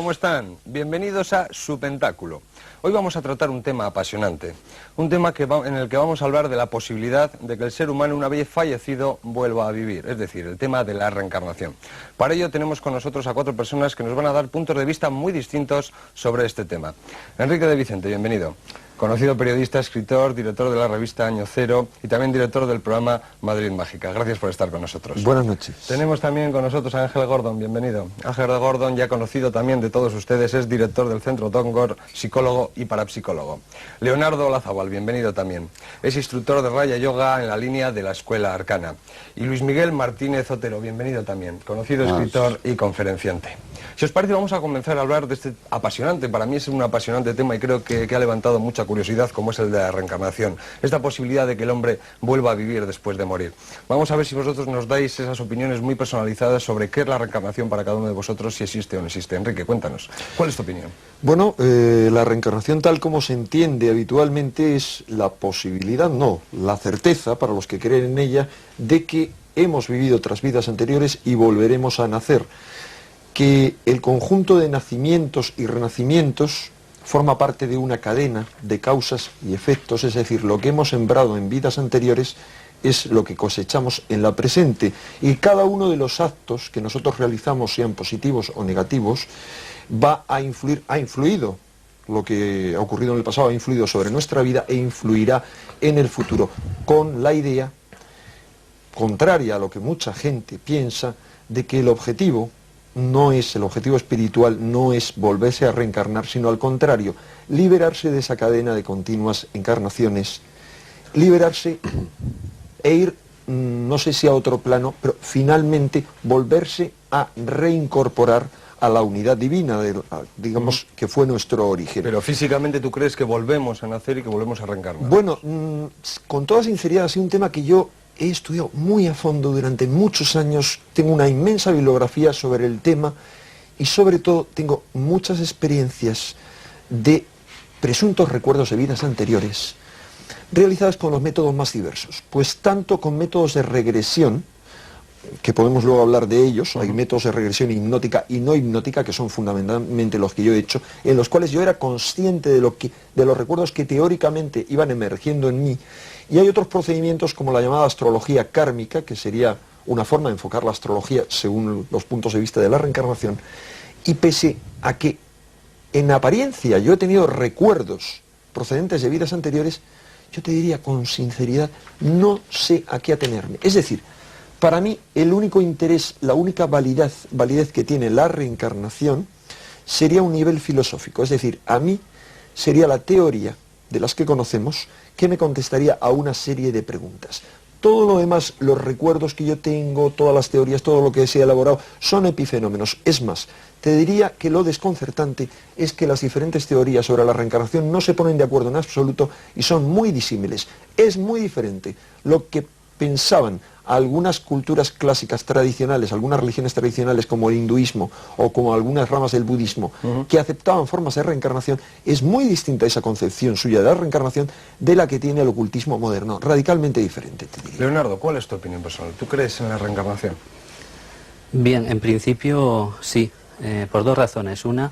¿cómo están? Bienvenidos a Su Pentáculo. Hoy vamos a tratar un tema apasionante, un tema en el que vamos a hablar de la posibilidad de que el ser humano, una vez fallecido, vuelva a vivir, es decir, el tema de la reencarnación. Para ello tenemos con nosotros a 4 personas que nos van a dar puntos de vista muy distintos sobre este tema. Enrique de Vicente, bienvenido. Conocido periodista, escritor, director de la revista Año Cero y también director del programa Madrid Mágica. Gracias por estar con nosotros. Buenas noches. Tenemos también con nosotros a Ángel Gordon, bienvenido. Ángel Gordon, ya conocido también de todos ustedes, es director del Centro Tongor, psicólogo y parapsicólogo. Leonardo Olazábal, bienvenido también. Es instructor de Raya Yoga en la línea de la Escuela Arcana. Y Luis Miguel Martínez Otero, bienvenido también, conocido escritor y conferenciante. Si os parece, vamos a comenzar a hablar de este apasionante, para mí es un apasionante tema y creo que ha levantado mucha curiosidad, como es el de la reencarnación, esta posibilidad de que el hombre vuelva a vivir después de morir. Vamos a ver si vosotros nos dais esas opiniones muy personalizadas sobre qué es la reencarnación para cada uno de vosotros, si existe o no existe. Enrique, cuéntanos, ¿cuál es tu opinión? Bueno, la reencarnación tal como se entiende habitualmente es la posibilidad, no, la certeza para los que creen en ella, de que hemos vivido otras vidas anteriores y volveremos a nacer. Que el conjunto de nacimientos y renacimientos forma parte de una cadena de causas y efectos, es decir, lo que hemos sembrado en vidas anteriores es lo que cosechamos en la presente, y cada uno de los actos que nosotros realizamos, sean positivos o negativos, va a influir, ha influido, lo que ha ocurrido en el pasado ha influido sobre nuestra vida e influirá en el futuro, con la idea, contraria a lo que mucha gente piensa, de que el objetivo espiritual no es volverse a reencarnar, sino al contrario, liberarse de esa cadena de continuas encarnaciones, liberarse e ir, no sé si a otro plano, pero finalmente volverse a reincorporar a la unidad divina, digamos, que fue nuestro origen. Pero físicamente, ¿tú crees que volvemos a nacer y que volvemos a reencarnar? Bueno, con toda sinceridad, ha sido un tema que yo he estudiado muy a fondo durante muchos años, tengo una inmensa bibliografía sobre el tema y sobre todo tengo muchas experiencias de presuntos recuerdos de vidas anteriores realizadas con los métodos más diversos, pues tanto con métodos de regresión, que podemos luego hablar de ellos, hay métodos de regresión hipnótica y no hipnótica, que son fundamentalmente los que yo he hecho, en los cuales yo era consciente de los recuerdos que teóricamente iban emergiendo en mí, y hay otros procedimientos como la llamada astrología kármica, que sería una forma de enfocar la astrología según los puntos de vista de la reencarnación, y pese a que en apariencia yo he tenido recuerdos procedentes de vidas anteriores, yo te diría con sinceridad, no sé a qué atenerme. Es decir, para mí el único interés, la única validez que tiene la reencarnación sería un nivel filosófico, es decir, a mí sería la teoría de las que conocemos que me contestaría a una serie de preguntas. Todo lo demás, los recuerdos que yo tengo, todas las teorías, todo lo que se ha elaborado, son epifenómenos. Es más, te diría que lo desconcertante es que las diferentes teorías sobre la reencarnación no se ponen de acuerdo en absoluto y son muy disímiles. Es muy diferente lo que pensaban algunas culturas clásicas tradicionales, algunas religiones tradicionales como el hinduismo o como algunas ramas del budismo, que aceptaban formas de reencarnación, es muy distinta esa concepción suya de la reencarnación de la que tiene el ocultismo moderno, radicalmente diferente, te diría. Leonardo, ¿cuál es tu opinión personal? ¿Tú crees en la reencarnación? Bien, en principio sí, por 2 razones. Una,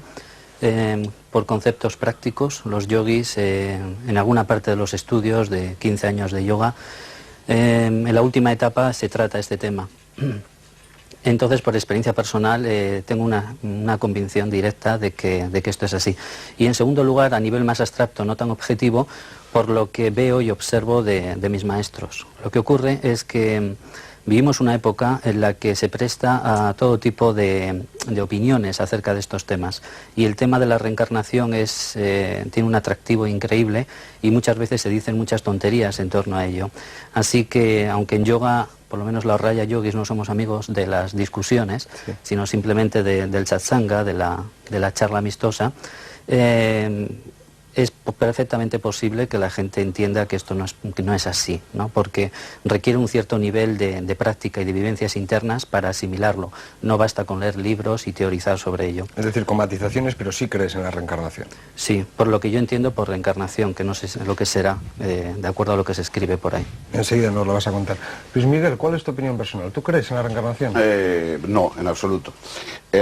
por conceptos prácticos, los yogis, en alguna parte de los estudios de 15 años de yoga, en la última etapa se trata este tema. Entonces, por experiencia personal, tengo una convicción directa de que esto es así. Y en segundo lugar, a nivel más abstracto, no tan objetivo, por lo que veo y observo de mis maestros. Lo que ocurre es que vivimos una época en la que se presta a todo tipo de opiniones acerca de estos temas, y el tema de la reencarnación tiene un atractivo increíble y muchas veces se dicen muchas tonterías en torno a ello. Así que, aunque en yoga, por lo menos los Raya Yogis, no somos amigos de las discusiones, sino simplemente del satsanga, de la charla amistosa, es perfectamente posible que la gente entienda que esto que no es así, ¿no? Porque requiere un cierto nivel de práctica y de vivencias internas para asimilarlo. No basta con leer libros y teorizar sobre ello. Es decir, con matizaciones, pero sí crees en la reencarnación. Sí, por lo que yo entiendo por reencarnación, que no sé lo que será, de acuerdo a lo que se escribe por ahí. Enseguida nos lo vas a contar. Luis Miguel, ¿cuál es tu opinión personal? ¿Tú crees en la reencarnación? No, en absoluto.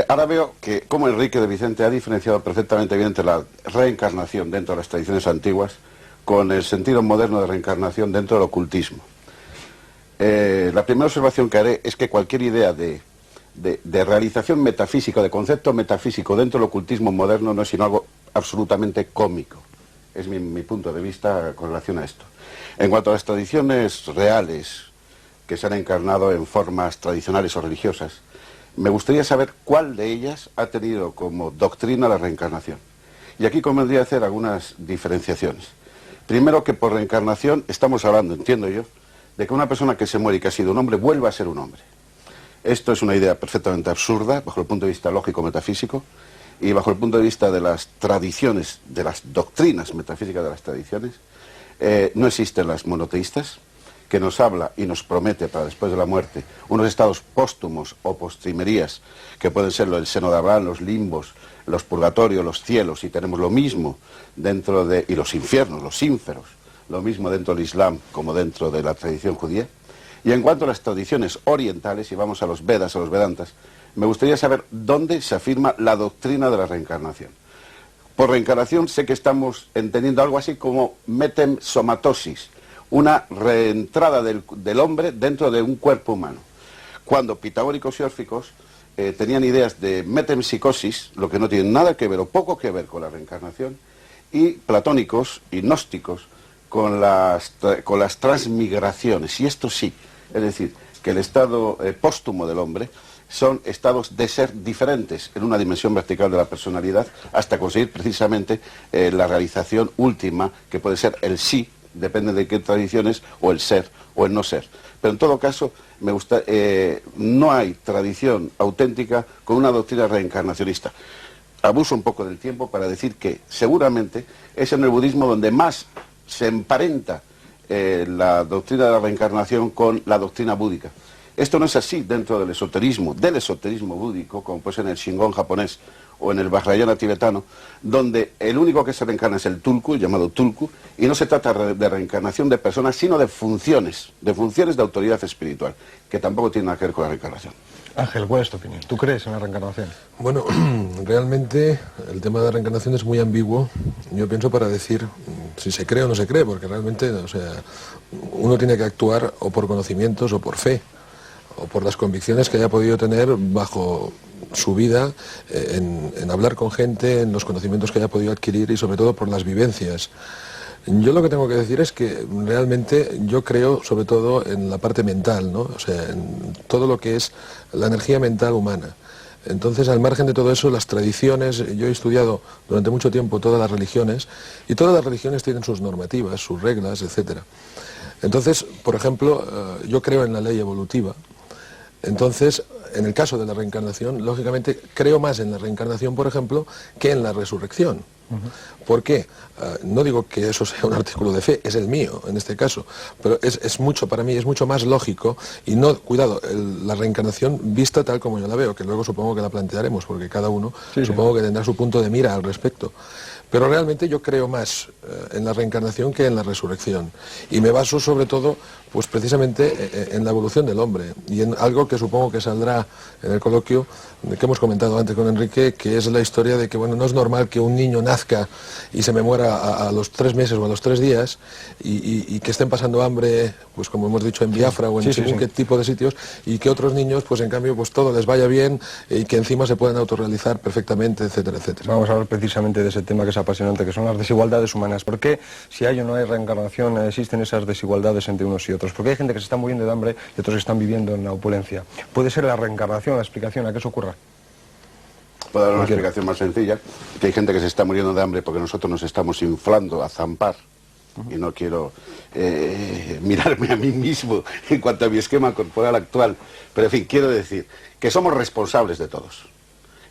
Ahora veo que, como Enrique de Vicente ha diferenciado perfectamente bien entre la reencarnación dentro de las tradiciones antiguas con el sentido moderno de reencarnación dentro del ocultismo. La primera observación que haré es que cualquier idea de realización metafísica, de concepto metafísico dentro del ocultismo moderno no es sino algo absolutamente cómico. Es mi punto de vista con relación a esto. En cuanto a las tradiciones reales que se han encarnado en formas tradicionales o religiosas, me gustaría saber cuál de ellas ha tenido como doctrina la reencarnación. Y aquí convendría hacer algunas diferenciaciones. Primero, que por reencarnación estamos hablando, entiendo yo, de que una persona que se muere y que ha sido un hombre vuelva a ser un hombre. Esto es una idea perfectamente absurda bajo el punto de vista lógico-metafísico y bajo el punto de vista de las tradiciones, de las doctrinas metafísicas de las tradiciones. No existen las monoteístas, que nos habla y nos promete para después de la muerte unos estados póstumos o postrimerías que pueden ser el seno de Abraham, los limbos, los purgatorios, los cielos, y tenemos lo mismo dentro de, y los infiernos, los ínferos, lo mismo dentro del Islam como dentro de la tradición judía. Y en cuanto a las tradiciones orientales, y vamos a los Vedas, a los Vedantas, me gustaría saber dónde se afirma la doctrina de la reencarnación. Por reencarnación sé que estamos entendiendo algo así como metempsomatosis, una reentrada del hombre dentro de un cuerpo humano. Cuando pitagóricos y órficos tenían ideas de metempsicosis, lo que no tiene nada que ver o poco que ver con la reencarnación, y platónicos y gnósticos con las transmigraciones. Y esto sí, es decir, que el estado póstumo del hombre son estados de ser diferentes en una dimensión vertical de la personalidad hasta conseguir precisamente la realización última, que puede ser el sí, depende de qué tradiciones, o el ser o el no ser. Pero en todo caso, no hay tradición auténtica con una doctrina reencarnacionista. Abuso un poco del tiempo para decir que seguramente es en el budismo donde más se emparenta la doctrina de la reencarnación con la doctrina búdica. Esto no es así dentro del esoterismo búdico, como puede ser en el Shingon japonés o en el Vajrayana tibetano, donde el único que se reencarna es el tulku, llamado tulku, y no se trata de reencarnación de personas, sino de funciones de autoridad espiritual, que tampoco tienen nada que ver con la reencarnación. Ángel, ¿cuál es tu opinión? ¿Tú crees en la reencarnación? Bueno, realmente el tema de la reencarnación es muy ambiguo. Yo pienso para decir si se cree o no se cree, porque realmente, o sea, uno tiene que actuar o por conocimientos o por fe, o por las convicciones que haya podido tener bajo su vida, en hablar con gente, en los conocimientos que haya podido adquirir y sobre todo por las vivencias. Yo lo que tengo que decir es que realmente yo creo sobre todo en la parte mental, ¿no? O sea, en todo lo que es la energía mental humana. Entonces, al margen de todo eso, las tradiciones, yo he estudiado durante mucho tiempo todas las religiones, y todas las religiones tienen sus normativas, sus reglas, etcétera. Entonces, por ejemplo, yo creo en la ley evolutiva. Entonces, en el caso de la reencarnación, lógicamente creo más en la reencarnación, por ejemplo, que en la resurrección. ¿Por qué? No digo que eso sea un artículo de fe, es el mío en este caso, pero es mucho, para mí es mucho más lógico, y no, cuidado, la reencarnación vista tal como yo la veo, que luego supongo que la plantearemos, porque cada uno supongo que tendrá su punto de mira al respecto. Pero realmente yo creo más en la reencarnación que en la resurrección. Y me baso sobre todo, pues precisamente en la evolución del hombre. Y en algo que supongo que saldrá en el coloquio, que hemos comentado antes con Enrique, que es la historia de que, bueno, no es normal que un niño nazca y se me muera a los 3 meses o a los 3 días, y que estén pasando hambre, pues como hemos dicho, en Biafra o en según qué tipo de sitios, y que otros niños, pues en cambio, pues todo les vaya bien, y que encima se puedan autorrealizar perfectamente, etcétera, etcétera. Vamos a hablar precisamente de ese tema que es apasionante, que son las desigualdades humanas. ¿Por qué, si hay o no hay reencarnación, existen esas desigualdades entre unos y otros? Porque hay gente que se está muriendo de hambre y otros que están viviendo en la opulencia. ¿Puede ser la reencarnación la explicación a que eso ocurra? Puedo dar una explicación más sencilla, que hay gente que se está muriendo de hambre porque nosotros nos estamos inflando a zampar, y no quiero mirarme a mí mismo en cuanto a mi esquema corporal actual, pero en fin, quiero decir que somos responsables de todos.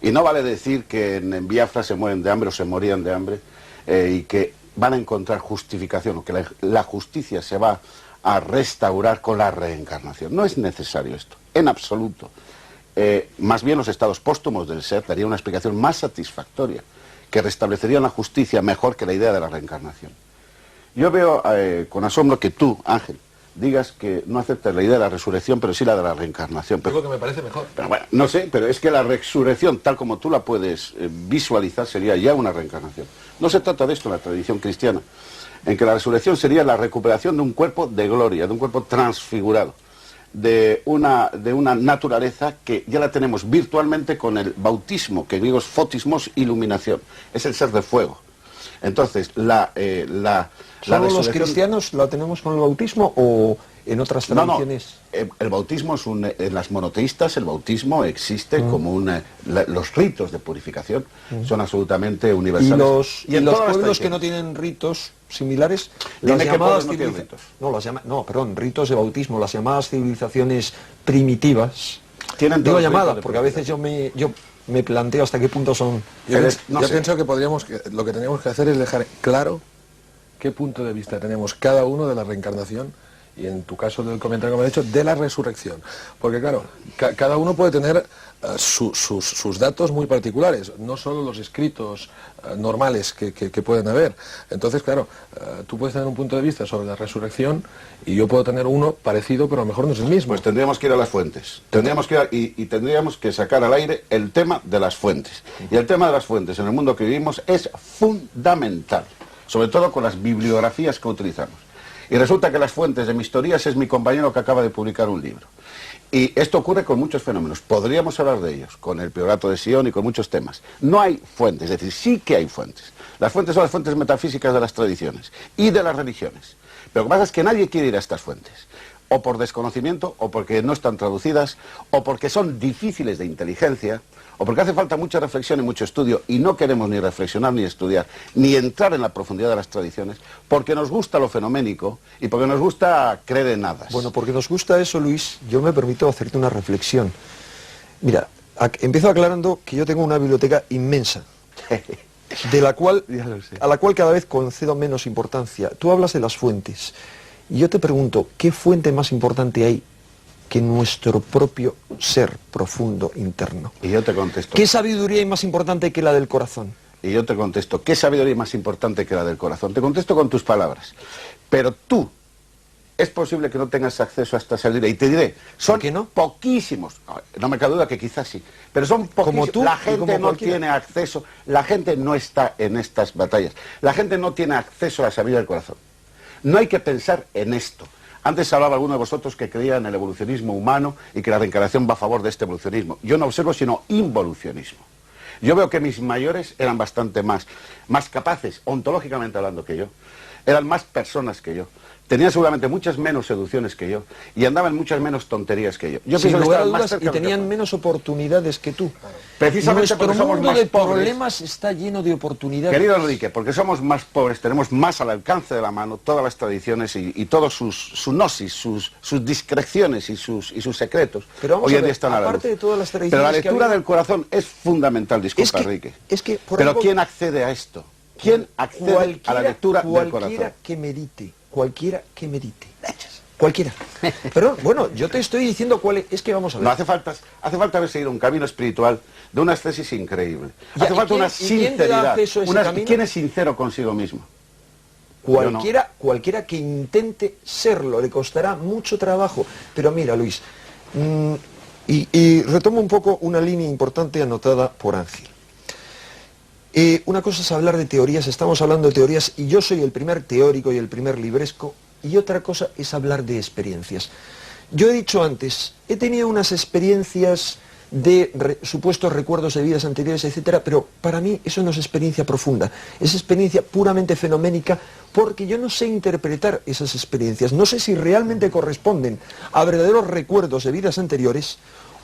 Y no vale decir que en Biafra se mueren de hambre o se morían de hambre. y que van a encontrar justificación, o que la justicia se va a restaurar con la reencarnación. No es necesario esto, en absoluto. Más bien los estados póstumos del ser darían una explicación más satisfactoria, que restablecerían la justicia mejor que la idea de la reencarnación. Yo veo con asombro que tú, Ángel, digas que no aceptas la idea de la resurrección, pero sí la de la reencarnación. Digo que me parece mejor. Pero bueno, no sé, pero es que la resurrección, tal como tú la puedes visualizar, sería ya una reencarnación. No se trata de esto en la tradición cristiana, en que la resurrección sería la recuperación de un cuerpo de gloria, de un cuerpo transfigurado, de una naturaleza que ya la tenemos virtualmente con el bautismo, que en griego es fotismos, iluminación, es el ser de fuego. Entonces, ¿Solo los cristianos la tenemos con el bautismo o en otras tradiciones? No, el bautismo es en las monoteístas el bautismo existe como los ritos de purificación son absolutamente universales. Y los pueblos que no tienen ritos similares, las llamadas ritos de bautismo, las llamadas civilizaciones primitivas. Tienen digo llamadas porque a veces yo me planteo hasta qué punto son. Yo pienso que lo que tenemos que hacer es dejar claro qué punto de vista tenemos cada uno de la reencarnación y en tu caso del comentario que me has hecho, de la resurrección. Porque claro, cada uno puede tener sus datos muy particulares, no solo los escritos normales que pueden haber. Entonces, claro, tú puedes tener un punto de vista sobre la resurrección y yo puedo tener uno parecido, pero a lo mejor no es el mismo. Pues tendríamos que ir a las fuentes. Tendríamos que y tendríamos que sacar al aire el tema de las fuentes. Y el tema de las fuentes en el mundo que vivimos es fundamental, sobre todo con las bibliografías que utilizamos. Y resulta que las fuentes de mis teorías es mi compañero que acaba de publicar un libro. Y esto ocurre con muchos fenómenos. Podríamos hablar de ellos, con el Priorato de Sion y con muchos temas. No hay fuentes, es decir, sí que hay fuentes. Las fuentes son las fuentes metafísicas de las tradiciones y de las religiones. Pero lo que pasa es que nadie quiere ir a estas fuentes. O por desconocimiento, o porque no están traducidas, o porque son difíciles de inteligencia, o porque hace falta mucha reflexión y mucho estudio, y no queremos ni reflexionar, ni estudiar, ni entrar en la profundidad de las tradiciones, porque nos gusta lo fenoménico, y porque nos gusta creer en hadas. Bueno, porque nos gusta eso, Luis, yo me permito hacerte una reflexión. Mira, empiezo aclarando que yo tengo una biblioteca inmensa, a la cual cada vez concedo menos importancia. Tú hablas de las fuentes. Y yo te pregunto, ¿qué fuente más importante hay que nuestro propio ser profundo interno? Y yo te contesto. ¿Qué sabiduría hay más importante que la del corazón? Y yo te contesto, ¿qué sabiduría hay más importante que la del corazón? Te contesto con tus palabras. Pero tú, es posible que no tengas acceso a esta sabiduría. Y te diré, son poquísimos. No me cabe duda que quizás sí. Pero son poquísimos. Como tú, la gente no tiene acceso, la gente no está en estas batallas. La gente no tiene acceso a la sabiduría del corazón. No hay que pensar en esto. Antes hablaba alguno de vosotros que creía en el evolucionismo humano y que la reencarnación va a favor de este evolucionismo. Yo no observo sino involucionismo. Yo veo que mis mayores eran bastante más capaces, ontológicamente hablando, que yo. Eran más personas que yo. Tenían seguramente muchas menos seducciones que yo y andaban muchas menos tonterías que yo. Yo Sin pienso que lugar a estaban más dudas, cerca y de lo que tenían fueron. menos oportunidades que tú. Precisamente porque Nuestro somos mundo más de pobres. problemas está lleno de oportunidades. Querido Enrique, porque somos más pobres, tenemos más al alcance de la mano todas las tradiciones y todos su gnosis, sus discreciones y sus secretos. Pero vamos hoy a en ver, día están a la aparte luz. de todas las tradiciones Pero la que lectura había- del corazón es fundamental, disculpa, Enrique. Por Pero algo- ¿quién accede a esto? ¿Quién accede a la lectura del corazón? Cualquiera que medite. Cualquiera. Pero bueno, yo te estoy diciendo cuál es que vamos a ver. No, hace falta haber seguido un camino espiritual de una estesis increíble. Ya, Hace ¿y falta quién- una y quién te da sinceridad. acceso a ese camino? ¿Quién es sincero consigo mismo? Cualquiera que intente serlo, le costará mucho trabajo. Pero mira, Luis, y retomo un poco una línea importante anotada por Ángel. Una cosa es hablar de teorías, estamos hablando de teorías, y yo soy el primer teórico y el primer libresco, y otra cosa es hablar de experiencias. Yo he dicho antes, he tenido unas experiencias de supuestos recuerdos de vidas anteriores, etcétera, pero para mí eso no es experiencia profunda, es experiencia puramente fenoménica, porque yo no sé interpretar esas experiencias, no sé si realmente corresponden a verdaderos recuerdos de vidas anteriores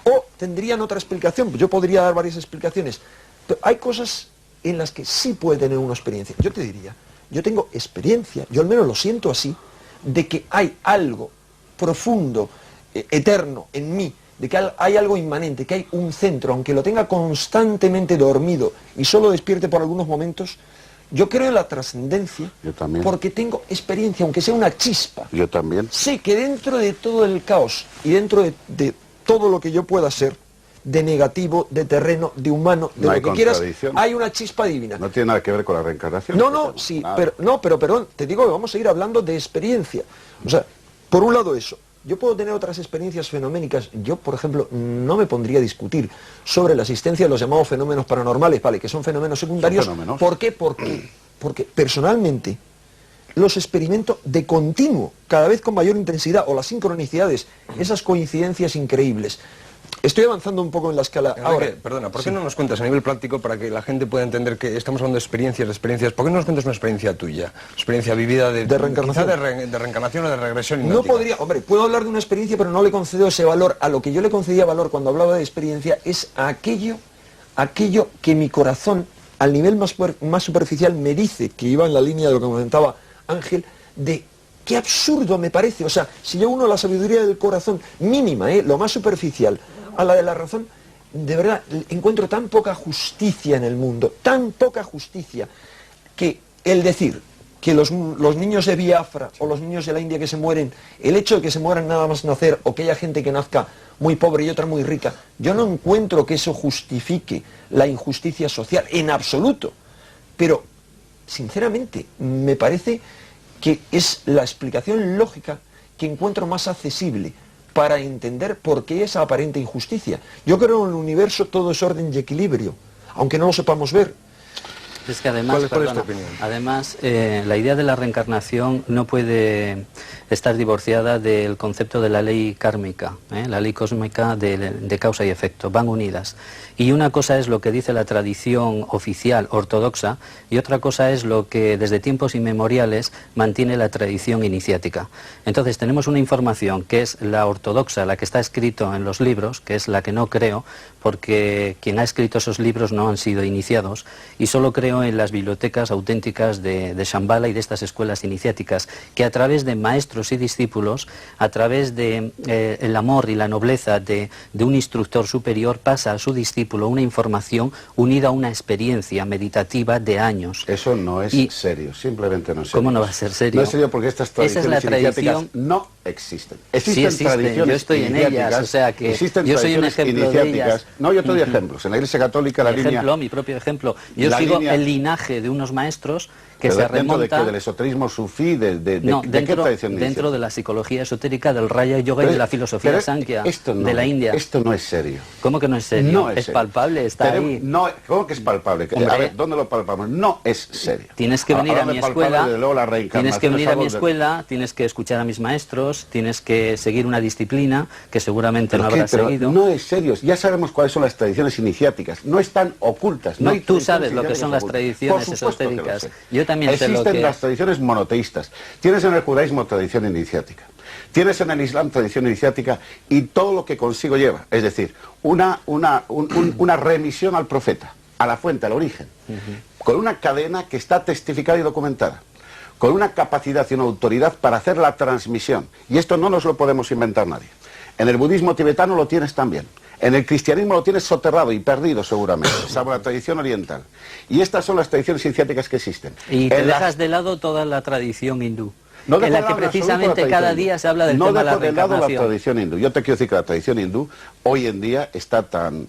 o tendrían otra explicación. Yo podría dar varias explicaciones, pero hay cosas en las que sí puede tener una experiencia. Yo te diría, yo tengo experiencia, yo al menos lo siento así, de que hay algo profundo, eterno en mí, de que hay algo inmanente, que hay un centro, aunque lo tenga constantemente dormido y solo despierte por algunos momentos, Yo creo en la trascendencia. Yo también. Porque tengo experiencia, aunque sea una chispa. Yo también. Sé que dentro de todo el caos y dentro de todo lo que yo pueda ser, de negativo, de terreno, de humano, de No lo hay que quieras, contradicción. hay una chispa divina. No tiene nada que ver con la reencarnación. No, sí, pero perdón, te digo que vamos a ir hablando de experiencia. O sea, por un lado eso. Yo puedo tener otras experiencias fenoménicas. Yo, por ejemplo, no me pondría a discutir sobre la existencia de los llamados fenómenos paranormales, ¿vale? Que son fenómenos secundarios. Son fenómenos. ¿Por qué? Porque personalmente los experimento de continuo, cada vez con mayor intensidad, o las sincronicidades, esas coincidencias increíbles. Estoy avanzando un poco en la escala. Ahora, perdona, ¿por qué no nos cuentas a nivel práctico para que la gente pueda entender que estamos hablando de experiencias? ¿Por qué no nos cuentas una experiencia tuya? Experiencia vivida de reencarnación. Quizá de reencarnación o de regresión No hipnótica. podría, hombre, puedo hablar de una experiencia, pero no le concedo ese valor. A lo que yo le concedía valor cuando hablaba de experiencia es a aquello que mi corazón, al nivel más superficial, me dice, que iba en la línea de lo que comentaba Ángel, de qué absurdo me parece. O sea, si yo uno la sabiduría del corazón mínima, lo más superficial, a la de la razón, de verdad, encuentro tan poca justicia en el mundo, tan poca justicia, que el decir que los niños de Biafra o los niños de la India que se mueren, el hecho de que se mueran nada más nacer, o que haya gente que nazca muy pobre y otra muy rica, yo no encuentro que eso justifique la injusticia social, en absoluto. Pero, sinceramente, me parece que es la explicación lógica que encuentro más accesible para entender por qué esa aparente injusticia. Yo creo en el universo todo es orden y equilibrio, aunque no lo sepamos ver. Es que además, ¿Cuál es tu opinión? además la idea de la reencarnación no puede estar divorciada del concepto de la ley kármica, la ley cósmica de causa y efecto, van unidas. Y una cosa es lo que dice la tradición oficial ortodoxa y otra cosa es lo que desde tiempos inmemoriales mantiene la tradición iniciática. Entonces tenemos una información que es la ortodoxa, la que está escrito en los libros, que es la que no creo, porque quien ha escrito esos libros no han sido iniciados, y solo creo en las bibliotecas auténticas de Shambhala y de estas escuelas iniciáticas, que a través de maestros y discípulos, a través de el amor y la nobleza de un instructor superior, pasa a su discípulo una información unida a una experiencia meditativa de años. Eso no es serio, simplemente no es serio. ¿Cómo no va a ser serio? No es serio porque estas tradiciones iniciáticas no existen. Existen tradiciones yo estoy en ellas, o sea que yo soy un ejemplo de ellas. No, yo te doy ejemplos. En la Iglesia Católica la línea... Mi propio ejemplo. Yo sigo el linaje de unos maestros que se remonta... ¿Dentro de qué? ¿Del esoterismo sufí? ¿De qué tradición dentro de la psicología esotérica, del Raya Yoga y de la filosofía Sankhya de la India. Esto no es serio. ¿Cómo que no es serio? No es es serio. Palpable, está ahí. No, ¿cómo que es palpable? Hombre, a ver, ¿dónde lo palpamos? No es serio. Tienes que venir a mi escuela, tienes que venir a mi escuela, escuela, tienes que escuchar a mis maestros, tienes que seguir una disciplina que seguramente no habrás seguido. No es serio, ya sabemos cuáles son las tradiciones iniciáticas, no están ocultas. No hay tú sabes lo que iniciáticas son las ocultas. tradiciones Por supuesto que lo esotéricas. sé. Yo también sé lo Existen que... las tradiciones monoteístas. Tienes en el judaísmo tradición iniciática. Tienes en el Islam tradición iniciática y todo lo que consigo lleva. Es decir, una remisión al profeta, a la fuente, al origen. Con una cadena que está testificada y documentada. Con una capacidad y una autoridad para hacer la transmisión. Y esto no nos lo podemos inventar nadie. En el budismo tibetano lo tienes también. En el cristianismo lo tienes soterrado y perdido seguramente, salvo la tradición oriental. Y estas son las tradiciones iniciáticas que existen. Y te dejas de lado toda la tradición hindú. No en la que precisamente cada día se habla del tema de la reencarnación. No dejo de lado la tradición hindú. Yo te quiero decir que la tradición hindú hoy en día está tan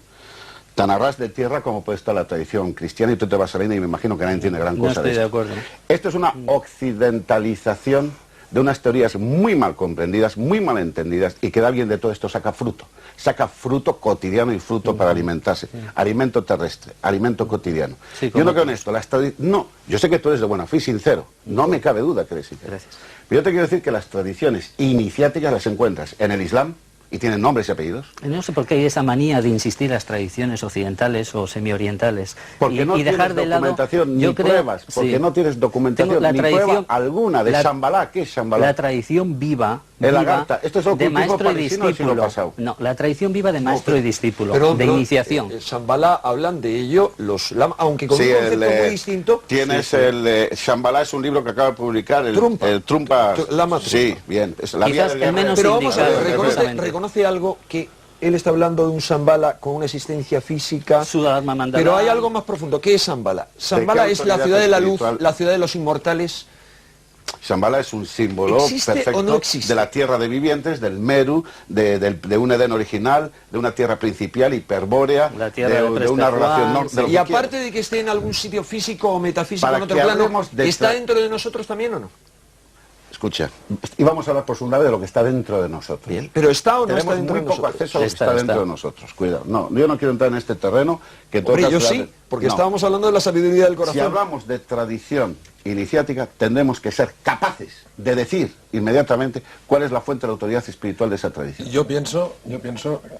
a ras de tierra como puede estar la tradición cristiana, y tú te vas a la India y me imagino que nadie entiende gran cosa. No estoy de acuerdo. Esto es una occidentalización de unas teorías muy mal comprendidas, muy mal entendidas, y que de alguien de todo esto saca fruto cotidiano y fruto para alimentarse, alimento terrestre, alimento cotidiano. Sí, yo no creo en esto, no, yo sé que tú eres de buena fe y sincero, no me cabe duda que eres sincero. Gracias. Pero yo te quiero decir que las tradiciones iniciáticas las encuentras en el Islam, y tienen nombres y apellidos. No sé por qué hay esa manía de insistir en las tradiciones occidentales o semiorientales. Porque no dejar tienes de lado, documentación ni pruebas, porque no tienes documentación ni prueba alguna de Shambhala. ¿Qué es Shambhala? La tradición viva Esto es de maestro y discípulo. No, la tradición viva de maestro y discípulo, de iniciación. Shambhala hablan de ello los lamas, aunque con un concepto muy distinto. Tienes el Shambhala, es un libro que acaba de publicar el Trumpa. Lama Trumpa. Sí, bien. Es la Quizás el menos pero vamos a ver, indicado, reconoce algo que él está hablando de un Shambhala con una existencia física, Sudharma Mandala. pero hay algo más profundo. ¿Qué es Shambhala? Shambhala es la ciudad de la luz, la ciudad de los inmortales. Shambhala es un símbolo ¿Existe perfecto o no existe? de la tierra de vivientes, del Meru, de un Edén original, de una tierra principial, hiperbórea, La tierra de una Prestejuan, relación... de lo Y que aparte quieras. de que esté en algún sitio físico o metafísico Para en otro que plano, hablemos de ¿está esta- dentro de nosotros también o no? Escucha, y vamos a hablar por segunda vez de lo que está dentro de nosotros. Bien, pero ¿está o no Tenemos está dentro muy de poco nosotros? acceso a lo que Está, está dentro está. de nosotros. Cuidado. No, yo no quiero entrar en este terreno. Que en todo Hombre, yo caso sí, porque no. estábamos hablando de la sabiduría del corazón. Si hablamos de tradición iniciática, tendremos que ser capaces de decir inmediatamente cuál es la fuente de la autoridad espiritual de esa tradición. Yo pienso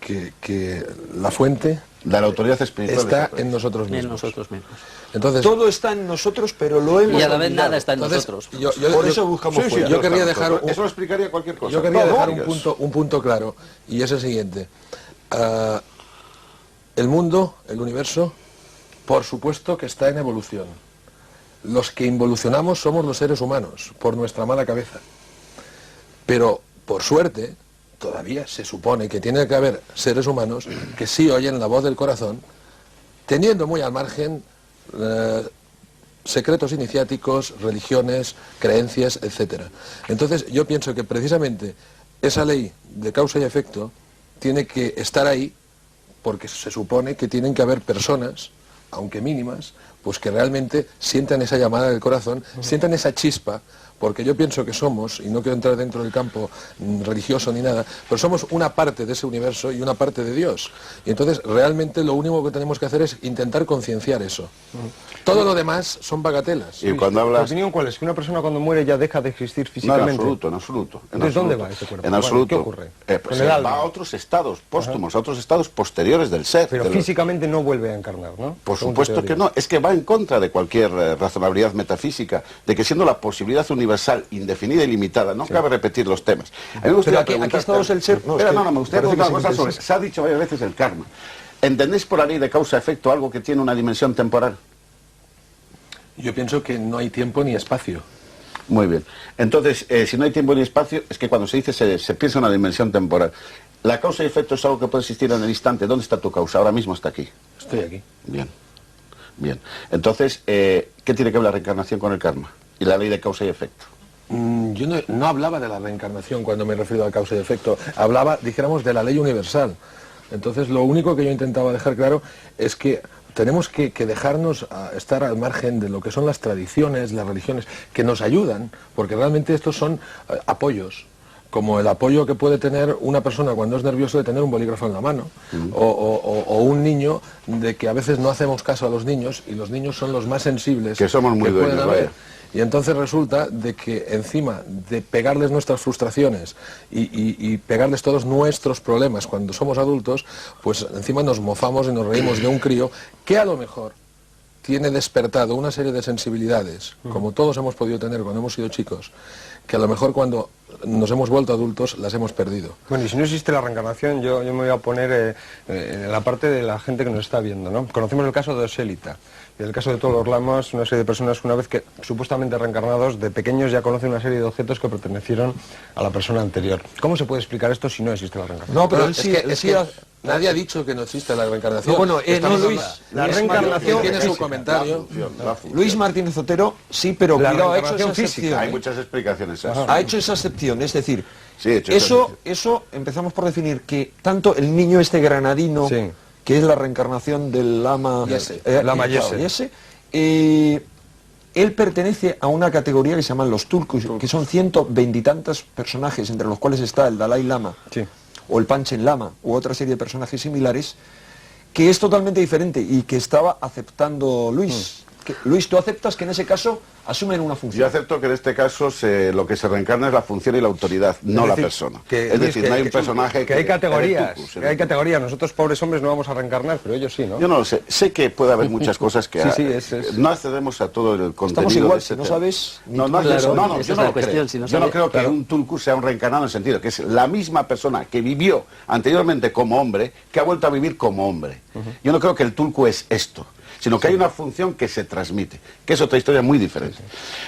que la fuente De la autoridad espiritual de esa está tradición. en nosotros mismos. En nosotros mismos. Entonces, Todo está en nosotros, pero lo hemos Y a la vez olvidado. nada está en entonces, nosotros. Por eso buscamos fuera. yo querría dejar Eso lo explicaría cualquier cosa. Yo quería No, dejar no, un punto claro, y es el siguiente. El mundo, el universo, por supuesto que está en evolución. Los que involucionamos somos los seres humanos, por nuestra mala cabeza. Pero, por suerte, todavía se supone que tiene que haber seres humanos que sí oyen la voz del corazón, teniendo muy al margen secretos iniciáticos, religiones, creencias, etcétera. Entonces, yo pienso que precisamente esa ley de causa y efecto tiene que estar ahí porque se supone que tienen que haber personas, aunque mínimas, pues que realmente sientan esa llamada del corazón, sientan esa chispa, porque yo pienso que somos, y no quiero entrar dentro del campo religioso ni nada, pero somos una parte de ese universo y una parte de Dios. Y entonces realmente lo único que tenemos que hacer es intentar concienciar eso. Todo lo demás son bagatelas. Y cuando ¿Tu hablas... opinión cuál es? ¿Que una persona cuando muere ya deja de existir No, físicamente? en absoluto, en absoluto. En Entonces, ¿dónde absoluto. va ese cuerpo? En Vale, absoluto. ¿qué ocurre? Pues Con el va alma. a otros estados póstumos, a otros estados posteriores del ser. Pero de los- físicamente no vuelve a encarnar, ¿no? Por Según tu supuesto que teoría. no, es que va en contra de cualquier razonabilidad metafísica, de que siendo la posibilidad universal, indefinida y limitada, no cabe repetir los temas. A mí me gustaría Pero aquí preguntarte- estamos el ser- no, es Espera, que no, me gustaría parece que preguntar una cosa sí, sobre... sí. Se ha dicho varias veces el karma. ¿Entendéis por la ley de causa-efecto algo que tiene una dimensión temporal? Yo pienso que no hay tiempo ni espacio. Muy bien. Entonces, si no hay tiempo ni espacio, es que cuando se dice se piensa en una dimensión temporal. La causa y efecto es algo que puede existir en el instante. ¿Dónde está tu causa? Ahora mismo está aquí. Estoy aquí. Bien. Bien. Entonces, ¿qué tiene que ver la reencarnación con el karma? Y la ley de causa y efecto. Yo no hablaba de la reencarnación cuando me refiero a causa y efecto. Hablaba, dijéramos, de la ley universal. Entonces, lo único que yo intentaba dejar claro es que tenemos que dejarnos estar al margen de lo que son las tradiciones, las religiones, que nos ayudan, porque realmente estos son apoyos, como el apoyo que puede tener una persona cuando es nervioso de tener un bolígrafo en la mano, o un niño de que a veces no hacemos caso a los niños, y los niños son los más sensibles Que somos muy pueden dueños, haber. vaya. Y entonces resulta de que encima de pegarles nuestras frustraciones y pegarles todos nuestros problemas cuando somos adultos, pues encima nos mofamos y nos reímos de un crío que a lo mejor tiene despertado una serie de sensibilidades, como todos hemos podido tener cuando hemos sido chicos, que a lo mejor cuando nos hemos vuelto adultos las hemos perdido. Bueno, y si no existe la reencarnación, yo me voy a poner en la parte de la gente que nos está viendo, ¿no? Conocemos el caso de Osélita. Y el caso de todos los lamas, una serie de personas que una vez que supuestamente reencarnados, de pequeños ya conocen una serie de objetos que pertenecieron a la persona anterior. ¿Cómo se puede explicar esto si no existe la reencarnación? No, pero Bueno, él sí, él sí ha- nadie ha dicho que no existe la reencarnación. No, bueno, no, Estamos Luis, hablando- la Luis reencarnación Él tiene su física, comentario. Luis Martínez Otero, sí, pero La cuidado, ha hecho esa reencarnación física. excepción. Hay muchas explicaciones a eso. Ha hecho esa excepción, es decir, Sí, he hecho esa eso empezamos por definir que tanto el niño este granadino, Sí. que es la reencarnación del lama Yese. Lama claro, Yese. Yese, él pertenece a una categoría que se llaman los tulkus, que son 120 y tantos personajes, entre los cuales está el Dalai Lama, Sí. o el Panchen Lama, u otra serie de personajes similares, que es totalmente diferente y que estaba aceptando Luis. Luis, ¿tú aceptas que en ese caso asumen una Yo función? acepto que en este caso lo que se reencarna es la función y la autoridad, no la decir, persona. que, Es Luis, decir, que- no hay un que- personaje que hay categorías, Tucus, que hay categorías. Nosotros pobres hombres no vamos a reencarnar, pero ellos sí, ¿no? Yo no lo sé. Sé que puede haber muchas cosas que Sí, es- no accedemos a todo el contenido. igual, de este si no tema. sabes, ni No, tú no, ni no, yo. no, no, Esa yo es no la lo cuestión, creo. si no Yo no sabe- creo que un tulkus sea un reencarnado en el sentido que es la misma persona que vivió anteriormente como hombre, que ha vuelto a vivir como hombre. Yo no creo que el tulku es esto, sino que hay una función que se transmite, que es otra historia muy diferente.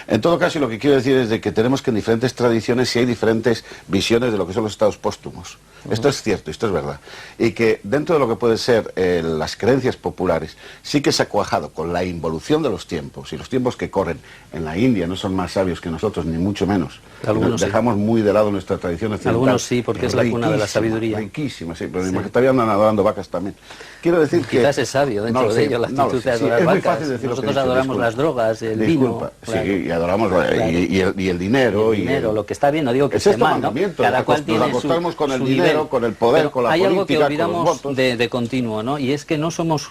En todo caso, lo que quiero decir es de que tenemos que en diferentes tradiciones sí hay diferentes visiones de lo que son los estados póstumos. Esto es cierto, esto es verdad. Y que dentro de lo que puede ser las creencias populares, sí que se ha cuajado con la involución de los tiempos, y los tiempos que corren en la India no son más sabios que nosotros, ni mucho menos. Algunos dejamos muy de lado nuestra tradición occidental. Algunos sí, porque es la cuna de la sabiduría. Riquísima, sí, pero todavía andan adorando vacas también. Quiero decir que... Quizás es sabio dentro de ello la actitud de adorar vacas. Nosotros adoramos las drogas, el vino. Claro. Sí, y adoramos y el dinero. Y lo que está bien, no digo que esté mal, ¿no? Cada cual tiene acostamos con el su dinero, nivel. con el poder, con la política, hay algo que olvidamos con los votos. de continuo, ¿no? Y es que no somos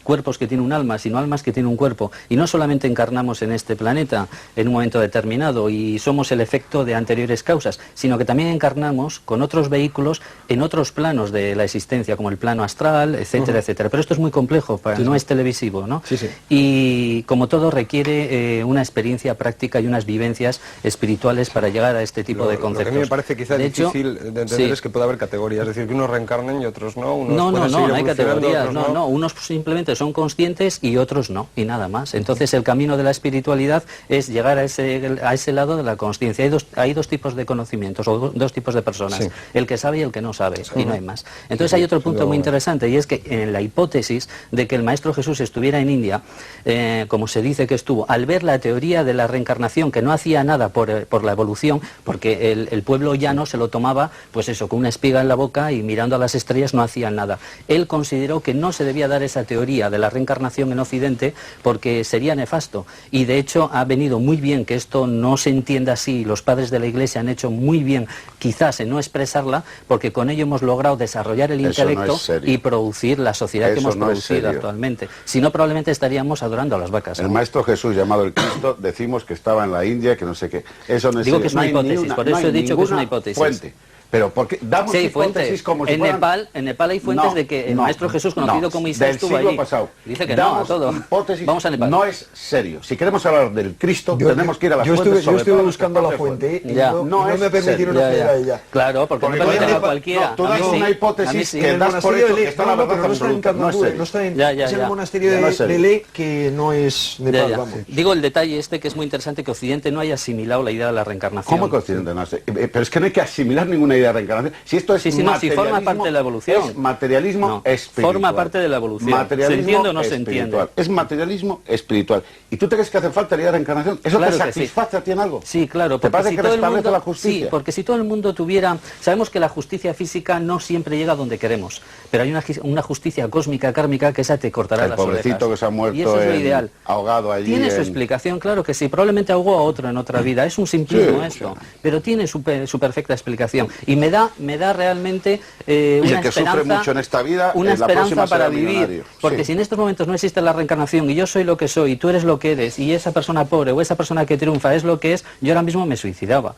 cuerpos que tienen un alma, sino almas que tienen un cuerpo. Y no solamente encarnamos en este planeta en un momento determinado y somos el efecto de anteriores causas, sino que también encarnamos con otros vehículos en otros planos de la existencia, como el plano astral, etcétera, etcétera. Pero esto es muy complejo, no es televisivo, ¿no? Y como todo requiere una experiencia práctica y unas vivencias espirituales para llegar a este tipo de conceptos. Lo que a mí me parece quizá difícil de entender es que puede haber categorías, es decir, que unos reencarnen y otros no. No hay categorías, no. Unos simplemente son conscientes y otros no, y nada más. Entonces el camino de la espiritualidad es llegar a ese lado de la consciencia. Hay dos tipos de conocimientos, o dos tipos de personas, el que sabe y el que no sabe, y no hay más. Entonces hay otro punto muy interesante, y es que en la hipótesis de que el Maestro Jesús estuviera en India, como se dice que estuvo, al ver la teoría de la reencarnación, que no hacía nada por la evolución, porque el pueblo llano se lo tomaba, pues eso, con una espiga en la boca y mirando a las estrellas no hacían nada. Él consideró que no se debía dar esa teoría de la reencarnación en Occidente porque sería nefasto, y de hecho ha venido muy bien que esto no se entienda así. Los padres de la Iglesia han hecho muy bien quizás en no expresarla, porque con ello hemos logrado desarrollar el intelecto y producir la sociedad que hemos producido actualmente. Si no, probablemente estaríamos adorando a las vacas. El Maestro Jesús, llamado el Cristo, decimos que estaba en la India, que no sé qué. Eso no es Digo que es una hipótesis, por eso he dicho que es una hipótesis. Fuente. Pero porque damos hipótesis como si fueran... En Nepal hay fuentes de que el Maestro Jesús, conocido como Isa, estuvo allí. Pasado. Dice que no a todo. Hipótesis. Vamos a Nepal. No es serio. Si queremos hablar del Cristo, tenemos que ir a las fuentes. Yo estuve buscando la fuente y no me permitieron acceder a ella. Claro, porque no permiten a cualquiera. Tú das una hipótesis que das por hecho que está la verdad absoluta. No es serio. Es el monasterio de Leh, que no es Nepal, vamos. Digo el detalle este, que es muy interesante, que Occidente no haya asimilado la idea de la reencarnación. ¿Cómo que Occidente no hace? Pero es que no hay que asimilar ninguna idea de reencarnación. Esto es si forma parte de la evolución. Es materialismo espiritual. Forma parte de la evolución. Materialismo ¿Se entiende o no espiritual. se entiende? Es materialismo espiritual. ¿Y tú te crees que hace falta la idea de reencarnación? ¿Eso claro te satisface a ti en algo? Sí, claro. ¿Te parece que restablece la justicia? Sí, porque si todo el mundo tuviera... Sabemos que la justicia física no siempre llega a donde queremos, pero hay una justicia cósmica, kármica, que esa te cortará las orejas. El pobrecito que se ha muerto y eso es lo ideal. Ahogado allí. Tiene su explicación, claro que sí. Probablemente ahogó a otro en otra vida. Es un simplismo esto, pero tiene su perfecta explicación. Y me da realmente una esperanza, mucho en esta vida, una esperanza para vivir. Millonario. Porque si en estos momentos no existe la reencarnación y yo soy lo que soy y tú eres lo que eres y esa persona pobre o esa persona que triunfa es lo que es, yo ahora mismo me suicidaba.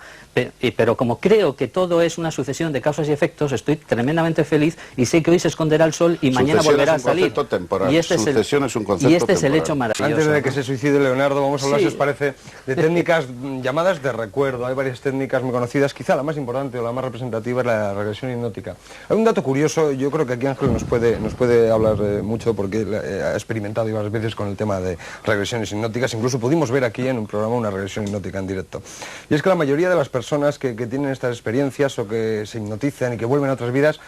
Pero como creo que todo es una sucesión de causas y efectos, estoy tremendamente feliz y sé que hoy se esconderá el sol y mañana volverá a salir. Temporal. Y este es el hecho maravilloso. Antes de que se suicide Leonardo, vamos a hablar, si os parece, de técnicas llamadas de recuerdo. Hay varias técnicas muy conocidas, quizá la más importante o la más representativa es la regresión hipnótica. Hay un dato curioso, yo creo que aquí Ángel nos puede hablar mucho porque ha experimentado varias veces con el tema de regresiones hipnóticas. Incluso pudimos ver aquí en un programa una regresión hipnótica en directo. Y es que la mayoría de las personas que tienen estas experiencias o que se hipnotizan y que vuelven a otras vidas,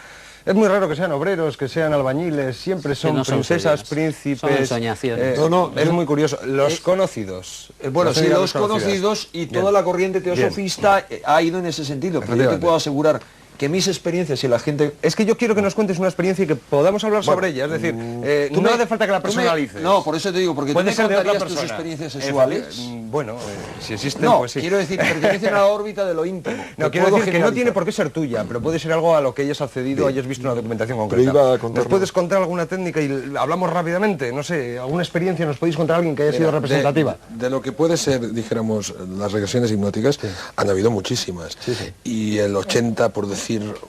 es muy raro que sean obreros, que sean albañiles, siempre son princesas, príncipes. Son ensoñaciones. Es muy curioso. Los conocidos. Bueno, sí, los conocidos y toda la corriente teosofista ha ido en ese sentido. Pero yo te puedo asegurar que mis experiencias y la gente... Es que yo quiero que nos cuentes una experiencia y que podamos hablar sobre ella, es decir, no hace falta que la personalices. No, por eso te digo, porque puede tú ser me de otra contarías tus experiencias sexuales. Bueno, si existen, no, pues sí. quiero decir, pertenecen a la órbita de lo íntimo. No, quiero decir que no tiene por qué ser tuya, pero puede ser algo a lo que hayas accedido, hayas visto una documentación concreta. ¿Nos puedes contar alguna técnica y hablamos rápidamente? No sé, alguna experiencia, ¿nos podéis contar alguien que haya sido representativa? De lo que puede ser, dijéramos, las regresiones hipnóticas, han habido muchísimas. Y el 80, por decir,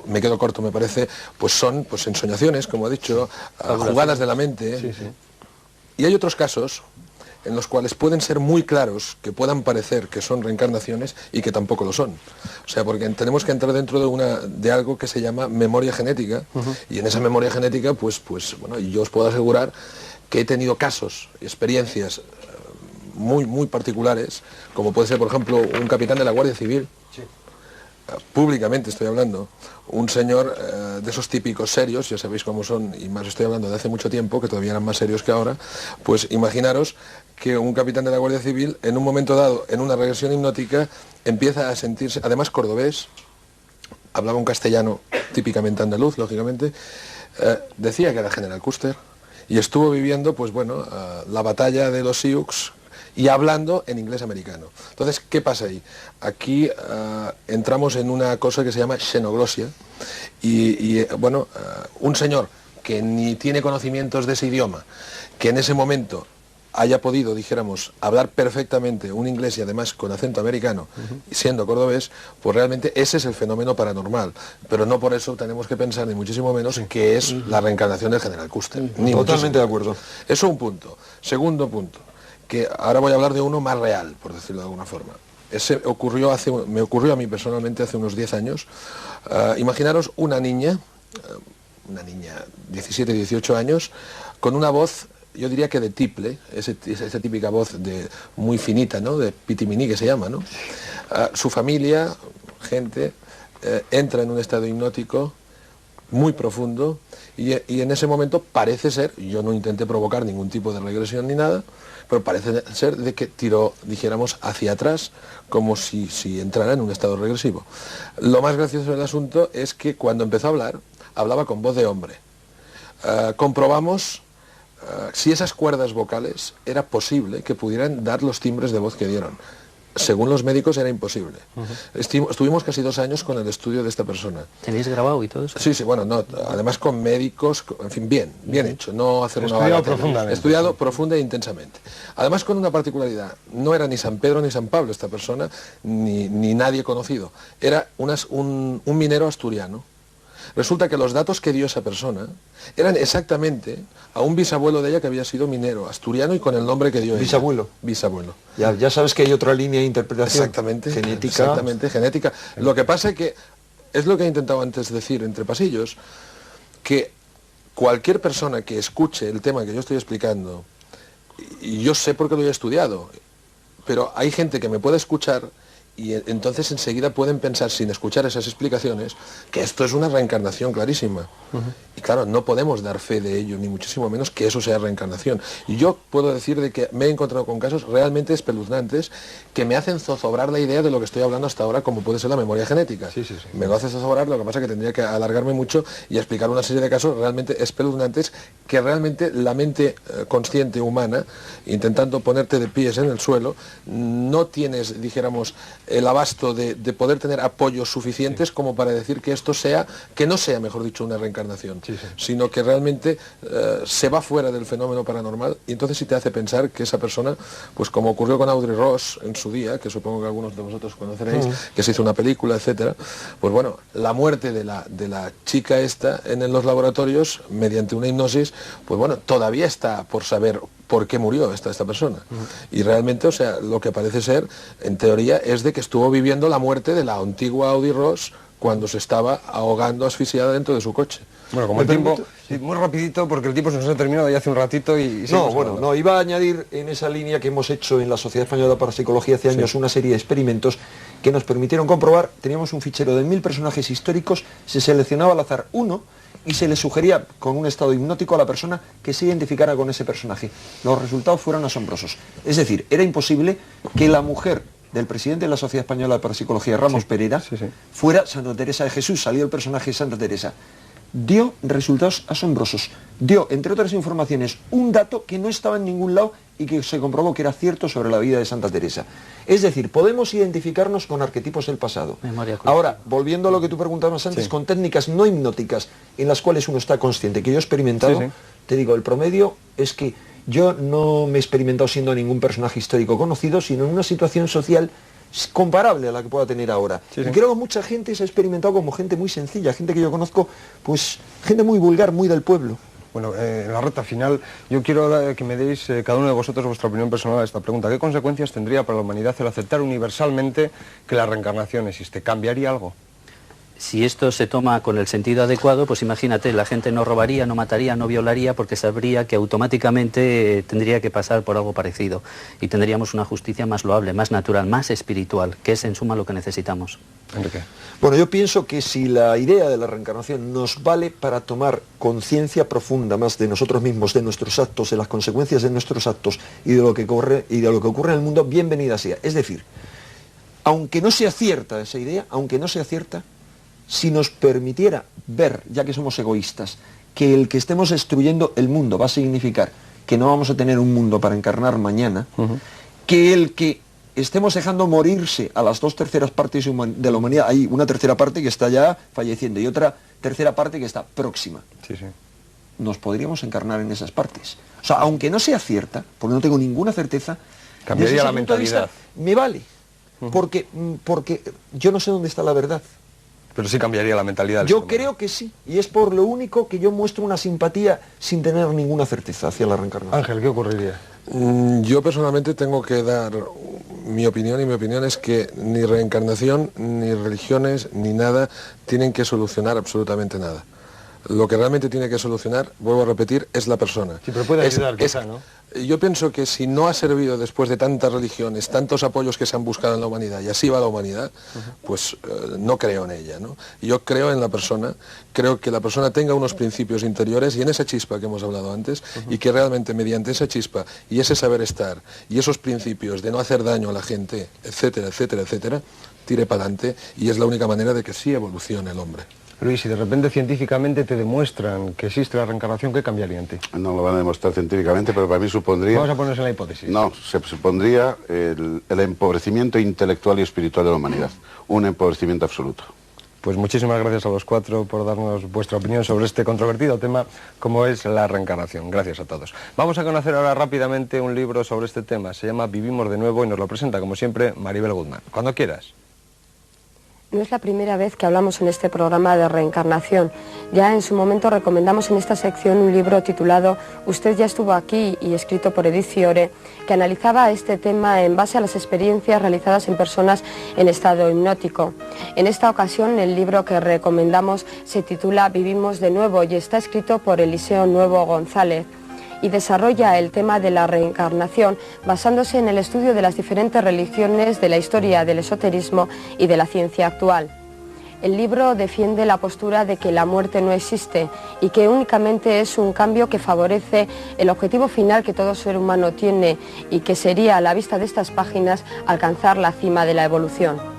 me quedo corto me parece, pues son ensoñaciones, como he dicho, jugadas de la mente. Y hay otros casos en los cuales pueden ser muy claros, que puedan parecer que son reencarnaciones y que tampoco lo son. O sea, porque tenemos que entrar dentro de algo que se llama memoria genética, y en esa memoria genética, pues bueno, yo os puedo asegurar que he tenido casos, experiencias muy particulares, como puede ser, por ejemplo, un capitán de la Guardia Civil, públicamente estoy hablando, un señor de esos típicos serios, ya sabéis cómo son, y más estoy hablando de hace mucho tiempo, que todavía eran más serios que ahora, pues imaginaros que un capitán de la Guardia Civil, en un momento dado, en una regresión hipnótica, empieza a sentirse, además cordobés, hablaba un castellano típicamente andaluz, lógicamente, decía que era General Custer, y estuvo viviendo, pues bueno, la batalla de los Sioux, y hablando en inglés americano. Entonces, ¿qué pasa ahí? Aquí entramos en una cosa que se llama xenoglosia, y bueno, un señor que ni tiene conocimientos de ese idioma, que en ese momento haya podido, dijéramos, hablar perfectamente un inglés y además con acento americano, siendo cordobés, pues realmente ese es el fenómeno paranormal. Pero no por eso tenemos que pensar, ni muchísimo menos, que es la reencarnación del General Custer. Totalmente de acuerdo. Eso un punto. Segundo punto, que ahora voy a hablar de uno más real, por decirlo de alguna forma. Ese me ocurrió a mí personalmente hace unos 10 años. Imaginaros una niña 17, 18 años, con una voz, yo diría que de tiple, esa típica voz muy finita, ¿no? De pitiminí que se llama, ¿no? Su familia, gente, entra en un estado hipnótico muy profundo y en ese momento parece ser, yo no intenté provocar ningún tipo de regresión ni nada, pero parece ser de que tiró, dijéramos, hacia atrás, como si entrara en un estado regresivo. Lo más gracioso del asunto es que cuando empezó a hablar, hablaba con voz de hombre. Comprobamos si esas cuerdas vocales era posible que pudieran dar los timbres de voz que dieron. Según los médicos era imposible. Estuvimos casi 2 años con el estudio de esta persona. ¿Tenéis grabado y todo eso? Sí, bueno, no, además con médicos, en fin, bien hecho, no hacer una Estudiado bagatela. profundamente. Estudiado profunda e intensamente. Además con una particularidad, no era ni San Pedro ni San Pablo esta persona, ni nadie conocido. Era un minero asturiano. Resulta que los datos que dio esa persona eran exactamente a un bisabuelo de ella que había sido minero asturiano y con el nombre que dio ella. ¿Bisabuelo? Bisabuelo. Ya sabes que hay otra línea de interpretación. Exactamente. Genética. Exactamente, genética. Lo que pasa es que, es lo que he intentado antes decir entre pasillos, que cualquier persona que escuche el tema que yo estoy explicando, y yo sé por qué lo he estudiado, pero hay gente que me puede escuchar y entonces enseguida pueden pensar, sin escuchar esas explicaciones, que esto es una reencarnación clarísima. Y claro, no podemos dar fe de ello, ni muchísimo menos que eso sea reencarnación. Y yo puedo decir de que me he encontrado con casos realmente espeluznantes que me hacen zozobrar la idea de lo que estoy hablando hasta ahora, como puede ser la memoria genética. Sí. Me lo hace zozobrar, lo que pasa es que tendría que alargarme mucho y explicar una serie de casos realmente espeluznantes que realmente la mente consciente humana, intentando ponerte de pies en el suelo, no tienes, dijéramos, el abasto de poder tener apoyos suficientes como para decir que esto sea, que no sea, mejor dicho, una reencarnación, sino que realmente se va fuera del fenómeno paranormal y entonces sí te hace pensar que esa persona, pues como ocurrió con Audrey Ross en su día, que supongo que algunos de vosotros conoceréis, que se hizo una película, etcétera, pues bueno, la muerte de la chica esta en los laboratorios, mediante una hipnosis, pues bueno, todavía está por saber por qué murió esta persona. Y realmente, o sea, lo que parece ser, en teoría, es de que estuvo viviendo la muerte de la antigua Audrey Ross cuando se estaba ahogando asfixiada dentro de su coche. Bueno, como el tiempo, sí, muy rapidito, porque el tiempo se nos ha terminado ya hace un ratito y iba a añadir en esa línea que hemos hecho en la Sociedad Española de Parapsicología hace años una serie de experimentos que nos permitieron comprobar, teníamos un fichero de 1000 personajes históricos, se seleccionaba al azar uno y se le sugería con un estado hipnótico a la persona que se identificara con ese personaje. Los resultados fueron asombrosos. Es decir, era imposible que la mujer del presidente de la Sociedad Española de Parapsicología, Ramos Pereira, fuera Santa Teresa de Jesús, salió el personaje de Santa Teresa. Dio resultados asombrosos. Dio, entre otras informaciones, un dato que no estaba en ningún lado y que se comprobó que era cierto sobre la vida de Santa Teresa. Es decir, podemos identificarnos con arquetipos del pasado. Ahora, volviendo a lo que tú preguntabas antes, con técnicas no hipnóticas en las cuales uno está consciente, que yo he experimentado, te digo, el promedio es que yo no me he experimentado siendo ningún personaje histórico conocido, sino en una situación social comparable a la que pueda tener ahora. Y creo que mucha gente se ha experimentado como gente muy sencilla, gente que yo conozco, pues gente muy vulgar, muy del pueblo. Bueno, en la recta final, yo quiero que me deis cada uno de vosotros vuestra opinión personal a esta pregunta. ¿Qué consecuencias tendría para la humanidad el aceptar universalmente que la reencarnación existe? ¿Cambiaría algo? Si esto se toma con el sentido adecuado, pues imagínate, la gente no robaría, no mataría, no violaría, porque sabría que automáticamente tendría que pasar por algo parecido. Y tendríamos una justicia más loable, más natural, más espiritual, que es en suma lo que necesitamos. Enrique. Bueno, yo pienso que si la idea de la reencarnación nos vale para tomar conciencia profunda más de nosotros mismos, de nuestros actos, de las consecuencias de nuestros actos y de lo que ocurre en el mundo, bienvenida sea. Es decir, aunque no sea cierta esa idea, aunque no sea cierta, si nos permitiera ver, ya que somos egoístas, que el que estemos destruyendo el mundo va a significar que no vamos a tener un mundo para encarnar mañana, que el que estemos dejando morirse a las 2/3 partes de la humanidad, hay una tercera parte que está ya falleciendo y otra tercera parte que está próxima. Sí, sí. Nos podríamos encarnar en esas partes. O sea, aunque no sea cierta, porque no tengo ninguna certeza, cambiaría la desde ese punto de vista, mentalidad. me vale, porque yo no sé dónde está la verdad. Pero sí cambiaría la mentalidad del Yo ser humano. creo que sí, y es por lo único que yo muestro una simpatía sin tener ninguna certeza hacia la reencarnación. Ángel, ¿qué ocurriría? Yo personalmente tengo que dar mi opinión, y mi opinión es que ni reencarnación, ni religiones, ni nada tienen que solucionar absolutamente nada. Lo que realmente tiene que solucionar, vuelvo a repetir, es la persona. Sí, pero puede ayudar quizá, ¿no? Yo pienso que si no ha servido después de tantas religiones, tantos apoyos que se han buscado en la humanidad, y así va la humanidad, pues no creo en ella, ¿no? Yo creo en la persona, creo que la persona tenga unos principios interiores y en esa chispa que hemos hablado antes, y que realmente mediante esa chispa y ese saber estar y esos principios de no hacer daño a la gente, etcétera, etcétera, etcétera, tire para adelante, y es la única manera de que sí evolucione el hombre. Luis, si de repente científicamente te demuestran que existe la reencarnación, ¿qué cambiaría en ti? No lo van a demostrar científicamente, pero para mí supondría... Vamos a ponerse en la hipótesis. No, se supondría el empobrecimiento intelectual y espiritual de la humanidad. Un empobrecimiento absoluto. Pues muchísimas gracias a los cuatro por darnos vuestra opinión sobre este controvertido tema como es la reencarnación. Gracias a todos. Vamos a conocer ahora rápidamente un libro sobre este tema. Se llama Vivimos de nuevo y nos lo presenta, como siempre, Maribel Guzmán. Cuando quieras. No es la primera vez que hablamos en este programa de reencarnación. Ya en su momento recomendamos en esta sección un libro titulado Usted ya estuvo aquí, y escrito por Edith Fiore, que analizaba este tema en base a las experiencias realizadas en personas en estado hipnótico. En esta ocasión el libro que recomendamos se titula Vivimos de nuevo y está escrito por Eliseo Nuevo González, y desarrolla el tema de la reencarnación basándose en el estudio de las diferentes religiones, de la historia del esoterismo y de la ciencia actual. El libro defiende la postura de que la muerte no existe y que únicamente es un cambio que favorece el objetivo final que todo ser humano tiene, y que sería, a la vista de estas páginas, alcanzar la cima de la evolución.